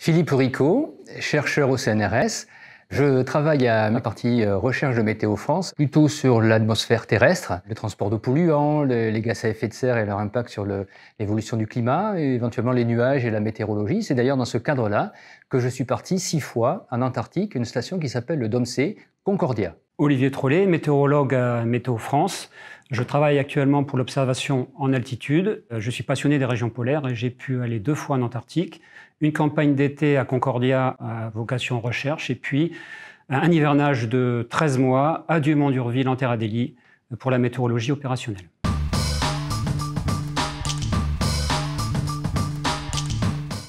Philippe Ricot, chercheur au CNRS. Je travaille à ma partie recherche de Météo France, plutôt sur l'atmosphère terrestre, le transport de polluants, les gaz à effet de serre et leur impact sur l'évolution du climat, et éventuellement les nuages et la météorologie. C'est d'ailleurs dans ce cadre-là que je suis parti 6 fois en Antarctique, une station qui s'appelle le DOMC Concordia. Olivier Trollet, météorologue à Météo France. Je travaille actuellement pour l'observation en altitude. Je suis passionné des régions polaires et j'ai pu aller 2 fois en Antarctique. Une campagne d'été à Concordia à vocation recherche et puis un hivernage de 13 mois à Dumont-d'Urville en Terre Adélie pour la météorologie opérationnelle.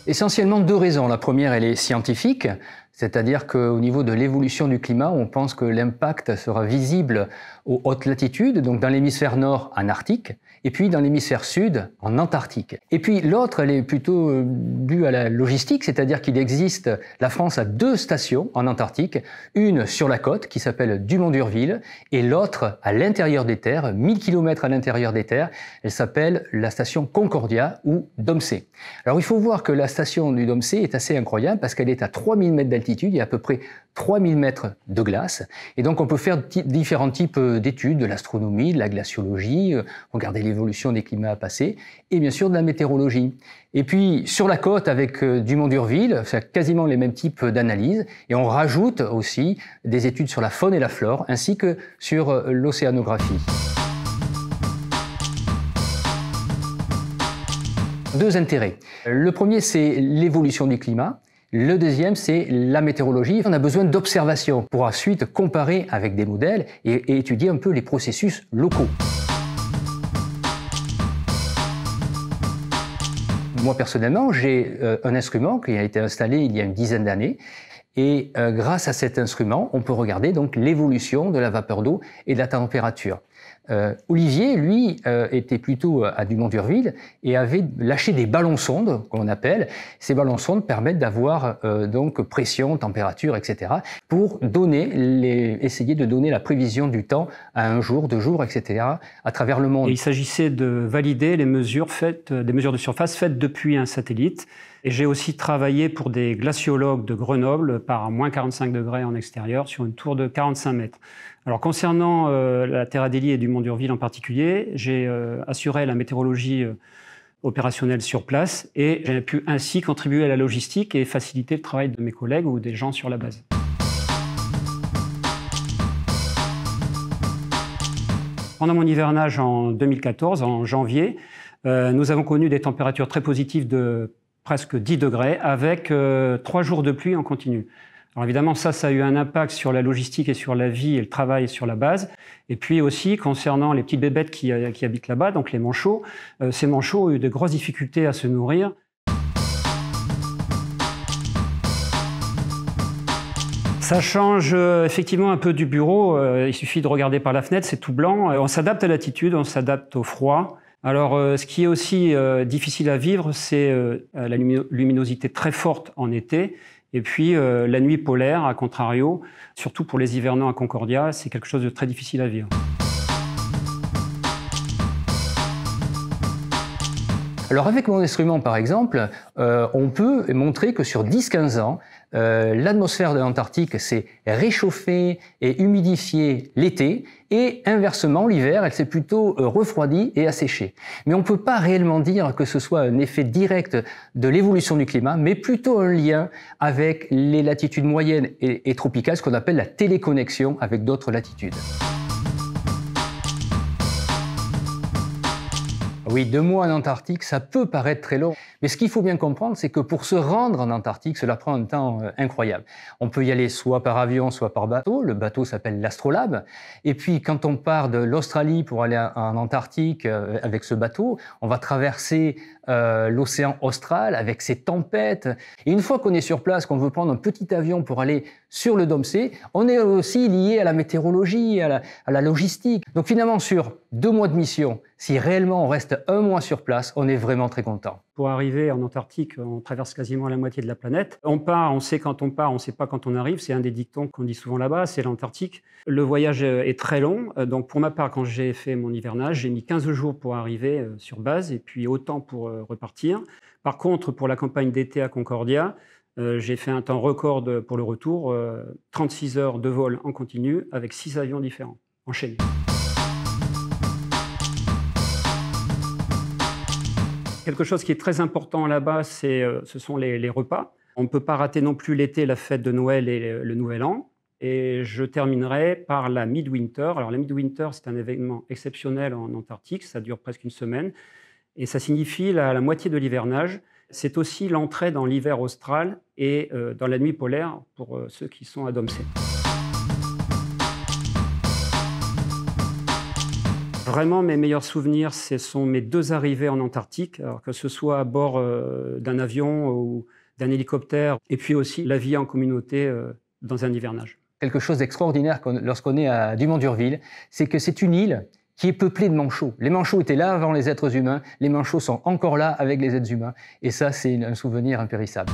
Essentiellement 2 raisons. La première, elle est scientifique, c'est-à-dire qu'au niveau de l'évolution du climat, on pense que l'impact sera visible aux hautes latitudes, donc dans l'hémisphère nord en Arctique, et puis dans l'hémisphère sud en Antarctique. Et puis l'autre, elle est plutôt due à la logistique, c'est-à-dire qu'il existe, la France a 2 stations en Antarctique, une sur la côte qui s'appelle Dumont-d'Urville, et l'autre à l'intérieur des terres, 1000 km à l'intérieur des terres, elle s'appelle la station Concordia ou DOMC. Alors il faut voir que la station du DOMC est assez incroyable parce qu'elle est à 3000 mètres d'altitude, il y a à peu près 3000 mètres de glace, et donc on peut faire différents types d'études, de l'astronomie, de la glaciologie, regarder l'évolution des climats passés, et bien sûr de la météorologie. Et puis sur la côte avec Dumont-d'Urville, c'est quasiment les mêmes types d'analyses, et on rajoute aussi des études sur la faune et la flore, ainsi que sur l'océanographie. 2 intérêts. Le premier, c'est l'évolution du climat. Le deuxième, c'est la météorologie. On a besoin d'observations pour ensuite comparer avec des modèles et étudier un peu les processus locaux. Moi, personnellement, j'ai un instrument qui a été installé il y a une dizaine d'années. Et grâce à cet instrument, on peut regarder donc l'évolution de la vapeur d'eau et de la température. Olivier, lui, était plutôt à Dumont-d'Urville et avait lâché des ballons-sondes, qu'on appelle. Ces ballons-sondes permettent d'avoir donc pression, température, etc. pour essayer de donner la prévision du temps à 1 jour, 2 jours, etc. à travers le monde. Et il s'agissait de valider les mesures des mesures de surface faites depuis un satellite. Et j'ai aussi travaillé pour des glaciologues de Grenoble par moins 45 degrés en extérieur sur une tour de 45 mètres. Alors concernant la Terre Adélie et Dumont-d'Urville en particulier, j'ai assuré la météorologie opérationnelle sur place et j'ai pu ainsi contribuer à la logistique et faciliter le travail de mes collègues ou des gens sur la base. Pendant mon hivernage en 2014, en janvier, nous avons connu des températures très positives de presque 10 degrés avec 3 jours de pluie en continu. Alors évidemment, ça a eu un impact sur la logistique et sur la vie et le travail sur la base. Et puis aussi, concernant les petites bébêtes qui habitent là-bas, donc les manchots, ces manchots ont eu de grosses difficultés à se nourrir. Ça change effectivement un peu du bureau. Il suffit de regarder par la fenêtre, c'est tout blanc. On s'adapte à l'altitude, on s'adapte au froid. Alors, ce qui est aussi difficile à vivre, c'est la luminosité très forte en été. Et puis, la nuit polaire, à contrario, surtout pour les hivernants à Concordia, c'est quelque chose de très difficile à vivre. Alors avec mon instrument par exemple, on peut montrer que sur 10-15 ans, l'atmosphère de l'Antarctique s'est réchauffée et humidifiée l'été et inversement l'hiver, elle s'est plutôt refroidie et asséchée. Mais on ne peut pas réellement dire que ce soit un effet direct de l'évolution du climat, mais plutôt un lien avec les latitudes moyennes et tropicales, ce qu'on appelle la téléconnexion avec d'autres latitudes. Oui, 2 mois en Antarctique, ça peut paraître très long. Mais ce qu'il faut bien comprendre, c'est que pour se rendre en Antarctique, cela prend un temps incroyable. On peut y aller soit par avion, soit par bateau. Le bateau s'appelle l'Astrolabe. Et puis, quand on part de l'Australie pour aller en Antarctique avec ce bateau, on va traverser l'océan austral avec ses tempêtes. Et une fois qu'on est sur place, qu'on veut prendre un petit avion pour aller sur le DOMC, on est aussi lié à la météorologie, à la logistique. Donc finalement, sur 2 mois de mission, si réellement on reste 1 mois sur place, on est vraiment très content. Pour arriver en Antarctique, on traverse quasiment la moitié de la planète. On part, on sait quand on part, on ne sait pas quand on arrive. C'est un des dictons qu'on dit souvent là-bas, c'est l'Antarctique. Le voyage est très long. Donc pour ma part, quand j'ai fait mon hivernage, j'ai mis 15 jours pour arriver sur base et puis autant pour repartir. Par contre, pour la campagne d'été à Concordia, J'ai fait un temps record pour le retour, 36 heures de vol en continu avec 6 avions différents, enchaînés. Quelque chose qui est très important là-bas, ce sont les repas. On ne peut pas rater non plus l'été, la fête de Noël et le Nouvel An. Et je terminerai par la Midwinter. Alors la Midwinter, c'est un événement exceptionnel en Antarctique, ça dure presque une semaine. Et ça signifie la moitié de l'hivernage. C'est aussi l'entrée dans l'hiver austral et dans la nuit polaire pour ceux qui sont à Domsé. Vraiment, mes meilleurs souvenirs, ce sont mes 2 arrivées en Antarctique, alors que ce soit à bord d'un avion ou d'un hélicoptère, et puis aussi la vie en communauté dans un hivernage. Quelque chose d'extraordinaire lorsqu'on est à Dumont-d'Urville, c'est que c'est une île qui est peuplée de manchots. Les manchots étaient là avant les êtres humains, les manchots sont encore là avec les êtres humains, et ça, c'est un souvenir impérissable.